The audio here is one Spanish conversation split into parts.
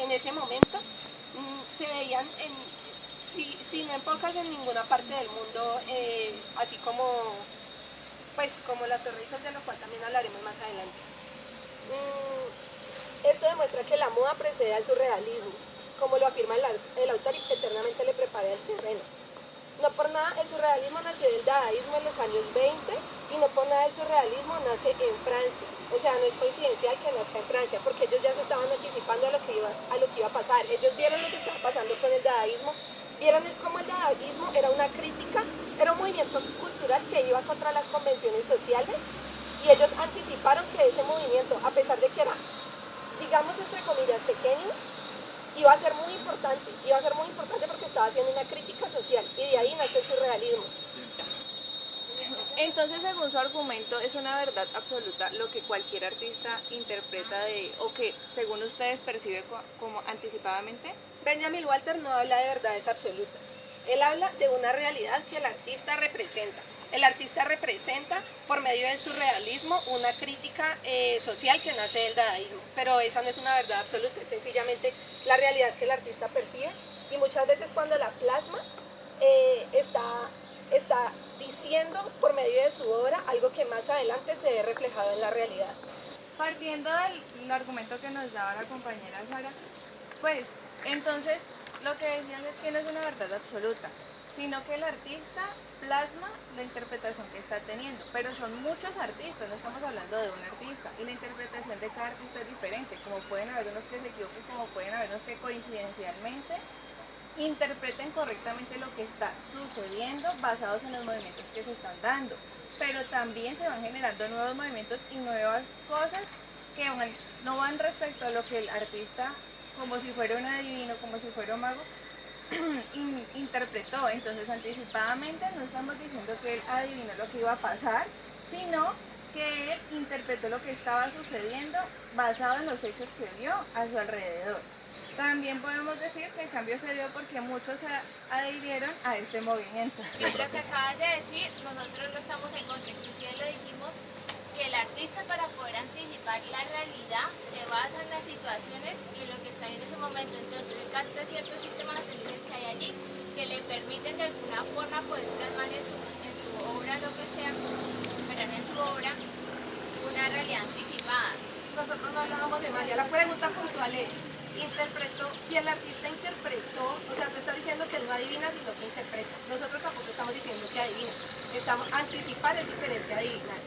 en ese momento se veían si no en pocas, en ninguna parte del mundo, así como, pues, como la Torre Eiffel, de lo cual también hablaremos más adelante. Esto demuestra que la moda precede al surrealismo, como lo afirma el autor, y que eternamente le prepara el terreno. No por nada el surrealismo nació del dadaísmo en los años 20 y no por nada el surrealismo nace en Francia. O sea, no es coincidencial que nazca en Francia, porque ellos ya se estaban anticipando a lo que iba a pasar. Ellos vieron lo que estaba pasando con el dadaísmo, vieron cómo el dadaísmo era una crítica, era un movimiento cultural que iba contra las convenciones sociales, y ellos anticiparon que ese movimiento, a pesar de que era, digamos entre comillas, pequeño, iba a ser muy importante porque estaba haciendo una crítica social, y de ahí nace el surrealismo. Entonces, según su argumento, es una verdad absoluta lo que cualquier artista interpreta o que según ustedes percibe como anticipadamente. Benjamin Walter no habla de verdades absolutas, él habla de una realidad que el artista representa. El artista representa por medio del surrealismo una crítica social que nace del dadaísmo, pero esa no es una verdad absoluta, es sencillamente la realidad que el artista percibe, y muchas veces cuando la plasma está diciendo por medio de su obra algo que más adelante se ve reflejado en la realidad. Partiendo del argumento que nos daba la compañera Sara, pues entonces lo que decían es que no es una verdad absoluta, sino que el artista plasma la interpretación que está teniendo, pero son muchos artistas, no estamos hablando de un artista, y la interpretación de cada artista es diferente, como pueden haber unos que se equivoquen, como pueden haber unos que coincidencialmente interpreten correctamente lo que está sucediendo basados en los movimientos que se están dando, pero también se van generando nuevos movimientos y nuevas cosas que no van respecto a lo que el artista, como si fuera un adivino, como si fuera un mago, interpretó. Entonces anticipadamente no estamos diciendo que él adivinó lo que iba a pasar, sino que él interpretó lo que estaba sucediendo basado en los hechos que vio a su alrededor. También podemos decir que el cambio se dio porque muchos se adhirieron a este movimiento. Sí, lo que acabas de decir, nosotros no estamos en contra, inclusive lo dijimos, que el artista, para poder anticipar la realidad, se basa en las situaciones y lo que está en ese momento. Entonces él capta ciertos sistemas tendencias que hay allí que le permiten de alguna forma poder plasmar en su obra, lo que sea, pero en su obra, una realidad anticipada. Nosotros no hablábamos de magia, la pregunta puntual es, si el artista interpretó, o sea, tú estás diciendo que él no adivina, sino que interpreta. Nosotros tampoco estamos diciendo que adivina, anticipar es diferente a adivinar.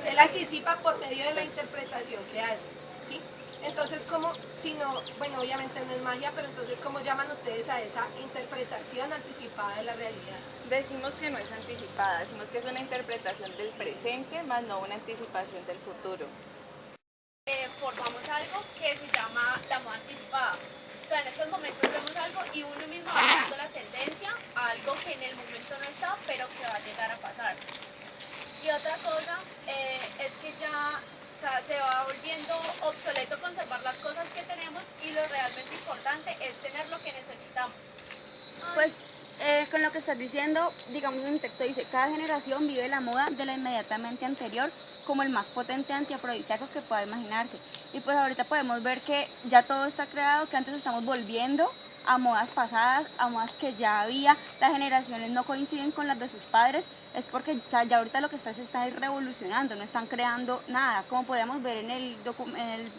Él anticipa por medio de la interpretación que hace, ¿sí? Entonces, bueno, obviamente no es magia, pero entonces, ¿cómo llaman ustedes a esa interpretación anticipada de la realidad? Decimos que no es anticipada, decimos que es una interpretación del presente, más no una anticipación del futuro. Formamos algo que se llama la moda anticipada. O sea, en estos momentos vemos algo y uno mismo va dando la tendencia a algo que en el momento no está, pero que va a llegar a pasar. Y otra cosa es que ya, o sea, se va volviendo obsoleto conservar las cosas que tenemos, y lo realmente importante es tener lo que necesitamos. Pues con lo que estás diciendo, digamos en el texto dice, cada generación vive la moda de la inmediatamente anterior como el más potente antiafrodisíaco que pueda imaginarse. Y pues ahorita podemos ver que ya todo está creado, que antes estamos volviendo a modas pasadas, a modas que ya había, las generaciones no coinciden con las de sus padres, es porque ya ahorita lo que se está revolucionando, no están creando nada, como podemos ver en el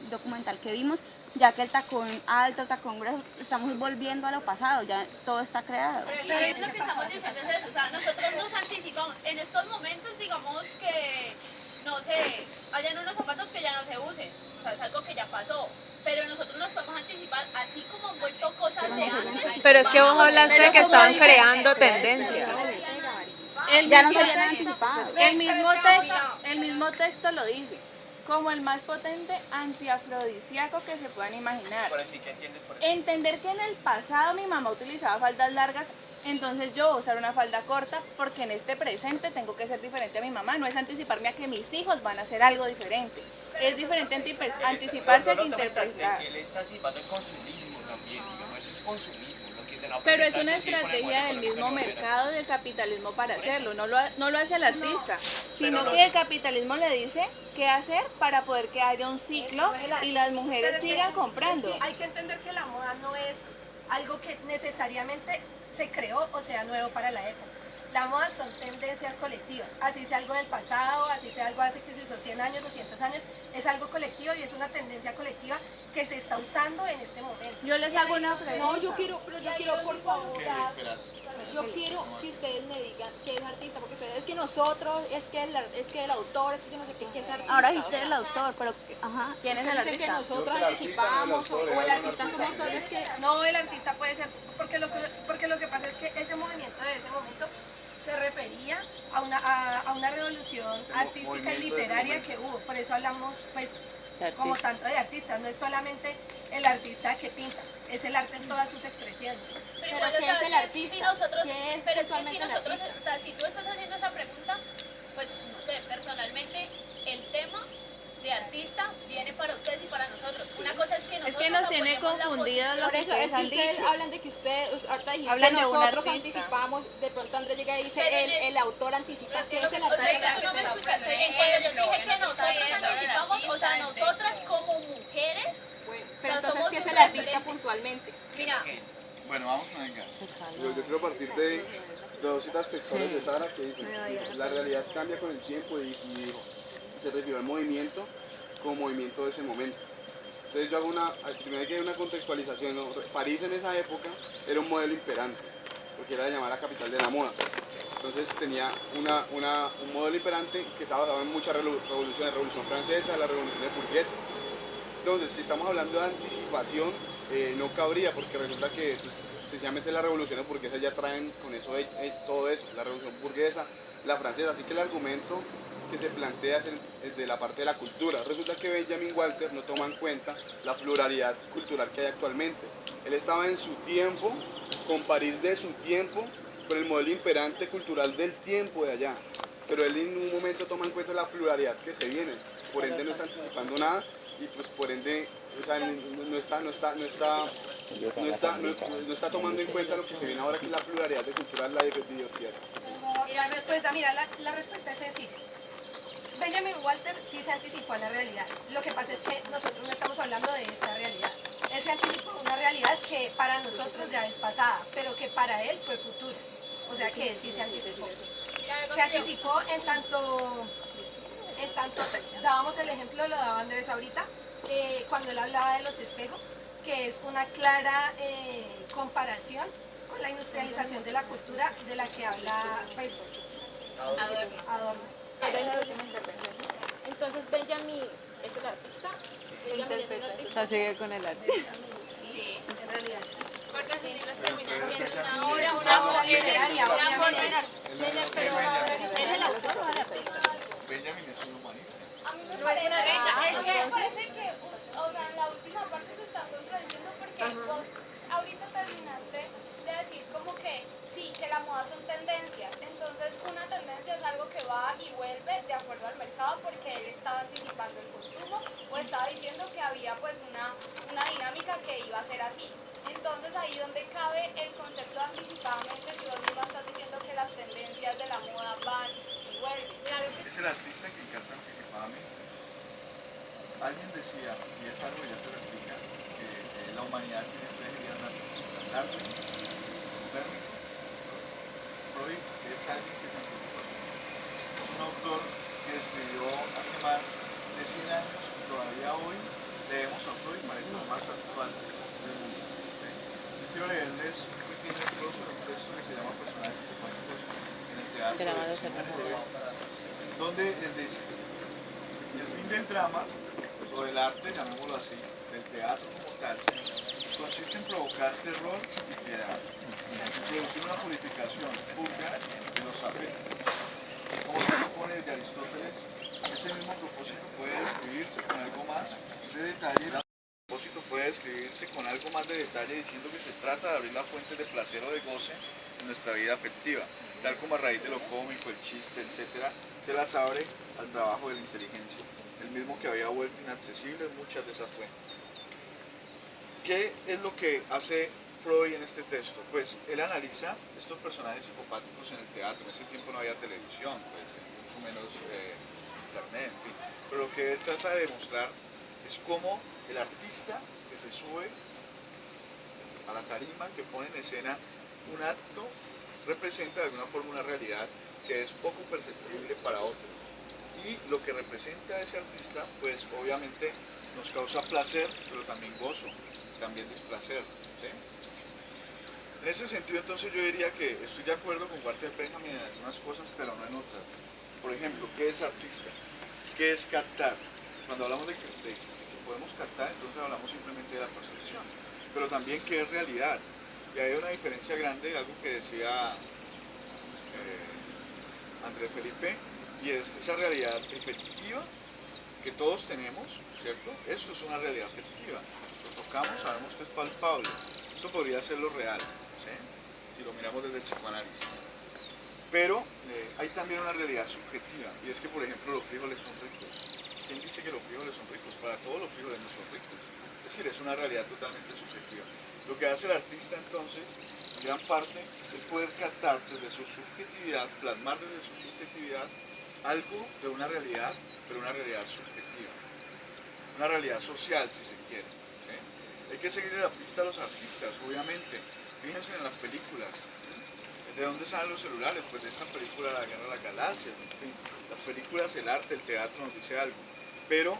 documental que vimos, ya que el tacón alto, tacón grueso, estamos volviendo a lo pasado, ya todo está creado. Pero lo que estamos diciendo es eso, o sea, nosotros nos anticipamos. En estos momentos, digamos que, no sé, hayan unos zapatos que ya no se usen, o sea, es algo que ya pasó, pero nosotros nos podemos anticipar, así como han vuelto cosas de antes. Pero es que vos hablaste de que estaban creando tendencias. Ya no se habían anticipado. El mismo texto lo dice, como el más potente antiafrodisíaco que se puedan imaginar. Por así que entiendes por eso. Entender que en el pasado mi mamá utilizaba faldas largas, entonces yo voy a usar una falda corta porque en este presente tengo que ser diferente a mi mamá. No es anticiparme a que mis hijos van a hacer algo diferente. Es diferente anticiparse que interpretar. Él está anticipando el consumismo también, digamos, eso es consumismo. Lo que Pero es una estrategia del mismo mercado, del capitalismo para hacerlo, no lo hace el artista, sino que el capitalismo le dice qué hacer para poder que haya un ciclo y las mujeres Pero es que- sigan comprando. es que hay que entender que la moda no es algo que necesariamente se creó o sea nuevo para la época. La moda son tendencias colectivas, así sea algo del pasado, así sea algo hace que se usó 100 años, 200 años, es algo colectivo y es una tendencia colectiva que se está usando en este momento. Yo les hago una pregunta. No, yo quiero por favor, yo quiero que ustedes me digan qué es artista, porque ustedes es que nosotros, es que el autor, es que yo no sé qué es artista. Ahora dijiste el autor, pero ajá. ¿Quién es el Dicen que artista? nosotros anticipamos, o el artista somos todos los que... No, el artista puede ser, porque lo que pasa es que ese movimiento de ese momento se refería a una revolución artística y literaria que hubo, por eso hablamos pues como tanto de artistas, no es solamente el artista que pinta, es el arte en todas sus expresiones. Pero igual, o ¿qué sea, es el artista? si nosotros, ¿Qué es pero es que si totalmente el nosotros, artista? o sea, si tú estás haciendo esa pregunta, pues no sé, personalmente el tema de artista viene para ustedes y para nosotros. Una cosa es que nosotros nos tiene apoyemos la confundidos posición. lo Por que eso ustedes es que han ustedes dicho. hablan de que ustedes, ahorita dijiste Hablan de un nosotros artista. anticipamos, de pronto Andrés llega y dice Pero el autor anticipa, Pero es ¿qué que es el o sea, es artista? que tú no me escuchaste bien cuando yo dije que nosotros anticipamos, o sea, nosotras como mujeres, Pero o sea, entonces, somos ¿qué es un el artista referente. puntualmente? Mira, Bueno, vamos a venga. Yo quiero partir de dos citas textuales de Sara que dicen la realidad cambia con el tiempo y se refirió al movimiento como movimiento de ese momento. Entonces yo hago primero hay que dar una contextualización, ¿no? París en esa época era un modelo imperante, porque era llamada la capital de la moda. Entonces tenía un modelo imperante que estaba basado en muchas revoluciones, la Revolución Francesa, la Revolución burguesa. Entonces, si estamos hablando de anticipación, no cabría, porque resulta que pues, sencillamente las revoluciones burguesas ya traen con eso todo eso, la revolución burguesa, la francesa, así que el argumento que se plantea es de la parte de la cultura. Resulta que Benjamin Walter no toma en cuenta la pluralidad cultural que hay actualmente. Él estaba en su tiempo, con París de su tiempo, con el modelo imperante cultural del tiempo de allá. Pero él en un momento toma en cuenta la pluralidad que se viene, por ende no está anticipando nada y pues por ende o sea, no está tomando en cuenta lo que se viene ahora, que es la pluralidad de cultural, la diversidad. Mira, la respuesta es sencilla. Benjamin Walter sí se anticipó a la realidad. Lo que pasa es que nosotros no estamos hablando de esta realidad. Él se anticipó a una realidad que para nosotros ya es pasada, pero que para él fue futura. O sea que él sí se anticipó. Se anticipó en tanto dábamos el ejemplo, lo daba Andrés ahorita, cuando él hablaba de los espejos, que es una clara comparación con la industrialización de la cultura de la que habla pues Adorno. Entonces Benjamin es el artista. Benjamin es el O artista. sea, sigue con el artista. Sí, en realidad sí. porque así libros terminan siendo una obra, Una obra literaria, una obviamente. ¿Es el autor o el artista? Benjamin es un humanista. A mí me parece, me parece que, o sea, en la última parte se está contradiciendo porque vos ahorita terminaste de decir como que sí, que la moda son tendencias. Entonces una tendencia es algo que va y vuelve de acuerdo al mercado porque él estaba anticipando el consumo o estaba diciendo que había pues una dinámica que iba a ser así. Entonces ahí donde cabe el concepto de anticipadamente, si vos misma estás diciendo que las tendencias de la moda van y vuelven. Es el artista que encanta anticipadamente. Alguien decía, y es algo que ya se lo explica, que la humanidad tiene tres ideas narcisistas: Darwin, Copérnico, Freud, que es alguien que se anticipa. Es un autor que escribió hace más de 100 años y todavía hoy leemos a Freud, parece lo más actual del mundo. ¿Sí? Yo quiero leerles un pequeño trozo de un texto que se llama Personajes Icónicos en el teatro de cine de Freud, donde él dice: el fin del drama, o del arte, llamémoslo así, del teatro como tal, consiste en provocar terror y piedad, producir una purificación purga de los afectos. Como se supone desde Aristóteles, ese mismo propósito puede describirse con algo más de detalle. Diciendo que se trata de abrir la fuente de placer o de goce en nuestra vida afectiva, tal como a raíz de lo cómico, el chiste, etc., se las abre al trabajo de la inteligencia, el mismo que había vuelto inaccesibles muchas de esas fuentes. ¿Qué es lo que hace Freud en este texto? Pues él analiza estos personajes psicopáticos en el teatro. En ese tiempo no había televisión, pues mucho menos internet, en fin. Pero lo que él trata de demostrar es cómo el artista que se sube a la tarima, que pone en escena un acto, representa de alguna forma una realidad que es poco perceptible para otros. Y lo que representa ese artista, pues obviamente nos causa placer, pero también gozo, también displacer, ¿sí? En ese sentido, entonces yo diría que estoy de acuerdo con Walter Benjamin en algunas cosas, pero no en otras. Por ejemplo, ¿qué es artista? ¿Qué es captar? Cuando hablamos de que podemos captar, entonces hablamos simplemente de la percepción. Pero también, ¿qué es realidad? Y hay una diferencia grande, algo que decía Andrés Felipe, y es esa realidad efectiva que todos tenemos, ¿cierto? Eso es una realidad efectiva. Lo tocamos, sabemos que es palpable. Esto podría ser lo real, ¿sí? Si lo miramos desde el psicoanálisis. Pero hay también una realidad subjetiva, y es que, por ejemplo, los frijoles son ricos. ¿Quién dice que los frijoles son ricos? Para todos los frijoles no son ricos. Es decir, es una realidad totalmente subjetiva. Lo que hace el artista, entonces, en gran parte, es poder captar desde su subjetividad, plasmar desde su subjetividad algo de una realidad, pero una realidad subjetiva. Una realidad social, si se quiere, ¿sí? Hay que seguir la pista a los artistas, obviamente. Fíjense en las películas. ¿De dónde salen los celulares? Pues de esta película La Guerra de las Galaxias, en fin. Las películas, el arte, el teatro nos dice algo, pero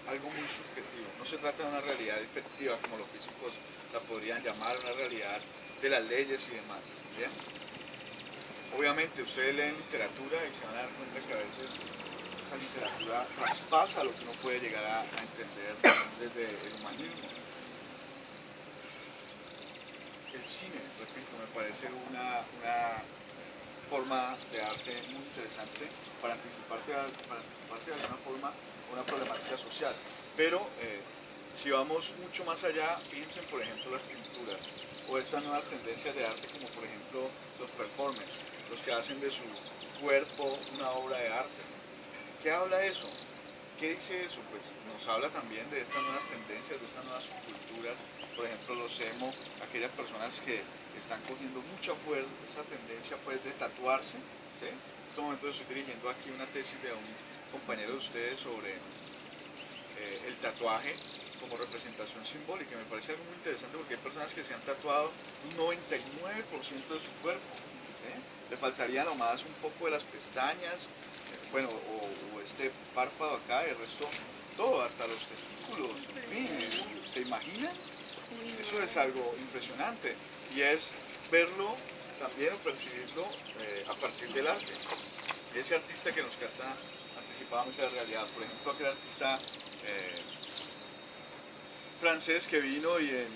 algo muy subjetivo. No se trata de una realidad efectiva como los físicos la podrían llamar, una realidad de las leyes y demás. ¿Bien? Obviamente ustedes leen literatura y se van a dar cuenta que a veces esa literatura traspasa lo que uno puede llegar a entender desde el humanismo. El cine, repito, me parece una forma de arte muy interesante para anticiparse de alguna forma a una problemática social. Pero si vamos mucho más allá, fíjense por ejemplo las pinturas o estas nuevas tendencias de arte como por ejemplo los performers, los que hacen de su cuerpo una obra de arte. ¿Qué habla eso? ¿Qué dice eso? Pues nos habla también de estas nuevas tendencias, de estas nuevas subculturas, por ejemplo los emo, aquellas personas que están cogiendo mucha fuerza, esa tendencia pues de tatuarse, ¿sí? En este momento estoy dirigiendo aquí una tesis de un compañero de ustedes sobre el tatuaje como representación simbólica. Me parece algo muy interesante porque hay personas que se han tatuado un 99% de su cuerpo, ¿sí? Le faltaría nomás un poco de las pestañas, bueno, o este párpado acá, el resto, todo, hasta los testículos, en fin, ¿se imaginan? Eso es algo impresionante y es verlo también o percibirlo a partir del arte. Ese artista que nos capta anticipadamente la realidad, por ejemplo, aquel artista francés que vino y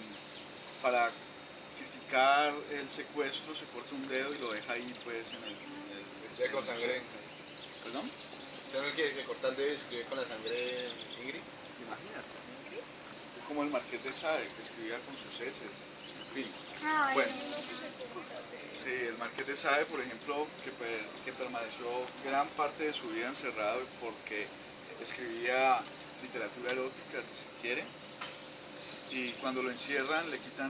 para criticar el secuestro se corta un dedo y lo deja ahí pues en el con sangre. ¿Perdón? ¿Sabes que corta el dedo y escribe con la sangre Ingrid? Imagínate. Es como el Marqués de Sade, que escribía con sus heces. En fin. Bueno. Sí, el Marqués de Sade, por ejemplo, que permaneció gran parte de su vida encerrado porque escribía literatura erótica, si se quiere. Y cuando lo encierran, le quitan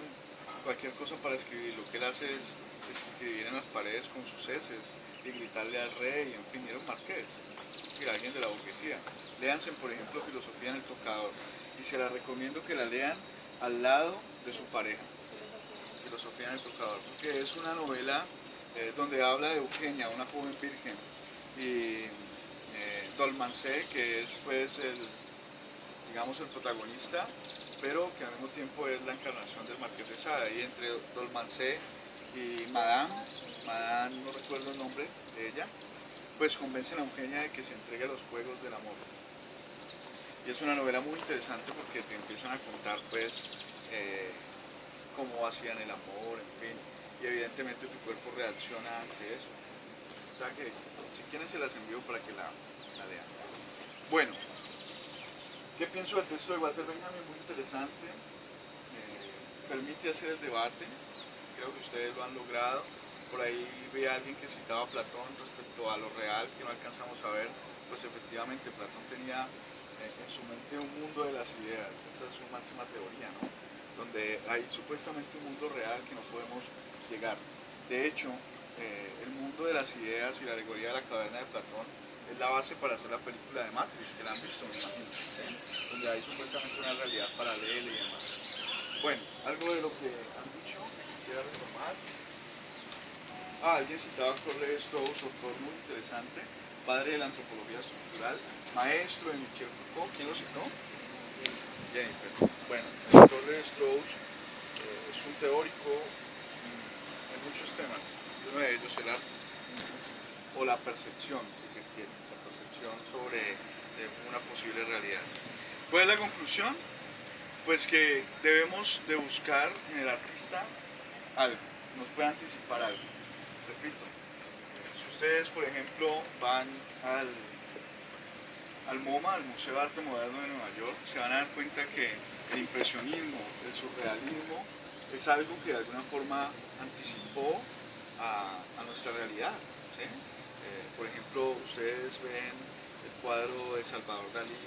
cualquier cosa para escribir. Lo que él hace es escribir en las paredes con sus heces y gritarle al rey, en fin, era un marqués. Es decir, alguien de la burguesía. Léanse, por ejemplo, Filosofía en el Tocador. Y se la recomiendo que la lean al lado de su pareja. Filosofía en el Tocador. Porque es una novela donde habla de Eugenia, una joven virgen. Y Dolmancé, que es pues digamos, el protagonista, pero que al mismo tiempo es la encarnación del Marqués de Sade. Y entre Dolmancé y Madame, no recuerdo el nombre de ella, pues convencen a Eugenia de que se entregue a los juegos del amor. Y es una novela muy interesante porque te empiezan a contar pues cómo hacían el amor, en fin, y evidentemente tu cuerpo reacciona ante eso. O sea que si quieren se las envío para que la lean. Bueno, ¿qué pienso del texto de Walter Benjamin? Muy interesante, permite hacer el debate, creo que ustedes lo han logrado. Por ahí ve a alguien que citaba a Platón respecto a lo real, que no alcanzamos a ver. Pues efectivamente Platón tenía en su mente un mundo de las ideas, esa es su máxima teoría, ¿no? donde hay supuestamente un mundo real que no podemos llegar. De hecho, el mundo de las ideas y la alegoría de la caverna de Platón es la base para hacer la película de Matrix, que la han visto, me imagino, ¿sí? Donde hay supuestamente una realidad paralela y demás. Bueno, algo de lo que han dicho, quisiera retomar. Alguien citaba a Corle Strauss, autor muy interesante, padre de la antropología estructural, maestro de Michel Foucault. ¿Quién lo citó? Jennifer. Bueno, Corle Strauss es un teórico en muchos temas. Uno de ellos el arte, o la percepción, si se quiere, la percepción sobre una posible realidad. ¿Cuál es la conclusión? Pues que debemos de buscar en el artista algo, nos puede anticipar algo. Repito, si ustedes, por ejemplo, van al MoMA, al Museo de Arte Moderno de Nueva York, se van a dar cuenta que el impresionismo, el surrealismo, es algo que de alguna forma anticipó a nuestra realidad, ¿sí? Por ejemplo, ustedes ven el cuadro de Salvador Dalí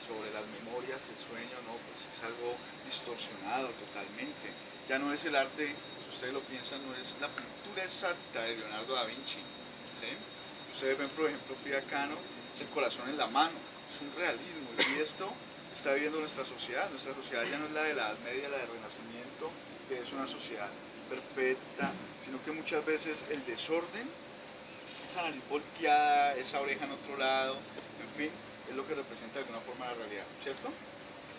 sobre las memorias y el sueño, no, pues es algo distorsionado totalmente. Ya no es el arte, si ustedes lo piensan, no es la pintura exacta de Leonardo da Vinci, ¿sí? Ustedes ven, por ejemplo, Frida Kahlo, es el corazón en la mano, es un realismo, y esto está viviendo nuestra sociedad ya no es la de la Edad Media, la del Renacimiento, que es una sociedad perfecta, sino que muchas veces el desorden, esa nariz volteada, esa oreja en otro lado, en fin, es lo que representa de alguna forma la realidad, ¿cierto?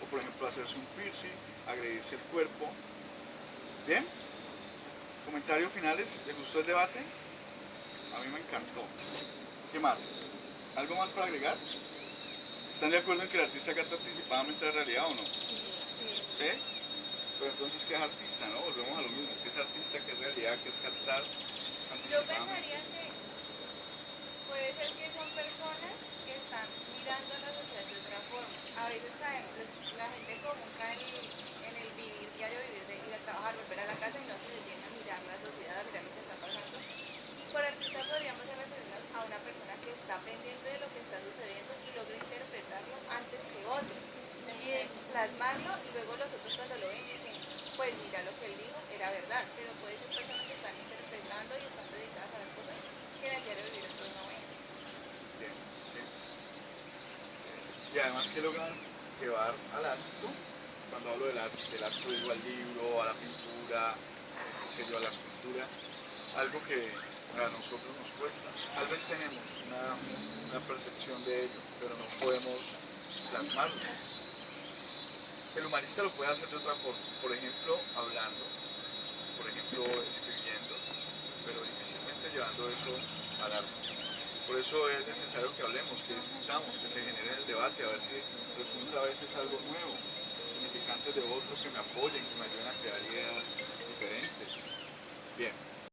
O por ejemplo hacerse un piercing, agredirse el cuerpo. ¿Bien? ¿Comentarios finales? ¿Les gustó el debate? A mí me encantó. ¿Qué más? ¿Algo más para agregar? ¿Están de acuerdo en que el artista capta anticipadamente la realidad o no? ¿Sí? Pero entonces, ¿qué es artista, no? Volvemos a lo mismo. ¿Qué es artista? ¿Qué es realidad? ¿Qué es captar Yo anticipadamente? pensaría que puede ser que son personas que están mirando la sociedad de otra forma. A veces la gente común cae en el vivir, diario vivir, de ir a trabajar, volver a la casa y no se detiene a mirar la sociedad, a mirar lo que está pasando. Por artista podríamos referirnos a una persona que está pendiente de lo que está sucediendo y logra interpretarlo antes que otro. Y plasmarlo y luego los otros cuando lo ven dicen, pues mira lo que él dijo, era verdad, pero puede ser personas que están interpretando y están dedicadas a ver cosas que en el diario vivir otros no ven. Bien, sí. Y además que logran llevar al acto, cuando hablo del acto digo al libro, a la pintura, qué sé yo, a la escultura, algo que a nosotros nos cuesta. Tal vez tenemos una percepción de ello, pero no podemos plasmarlo. El humanista lo puede hacer de otra forma, por ejemplo, hablando, por ejemplo, escribiendo, pero difícilmente llevando eso al arte. Por eso es necesario que hablemos, que discutamos, que se genere el debate, a ver si resulta a veces algo nuevo, significantes de otro que me apoyen, que me ayuden a crear ideas.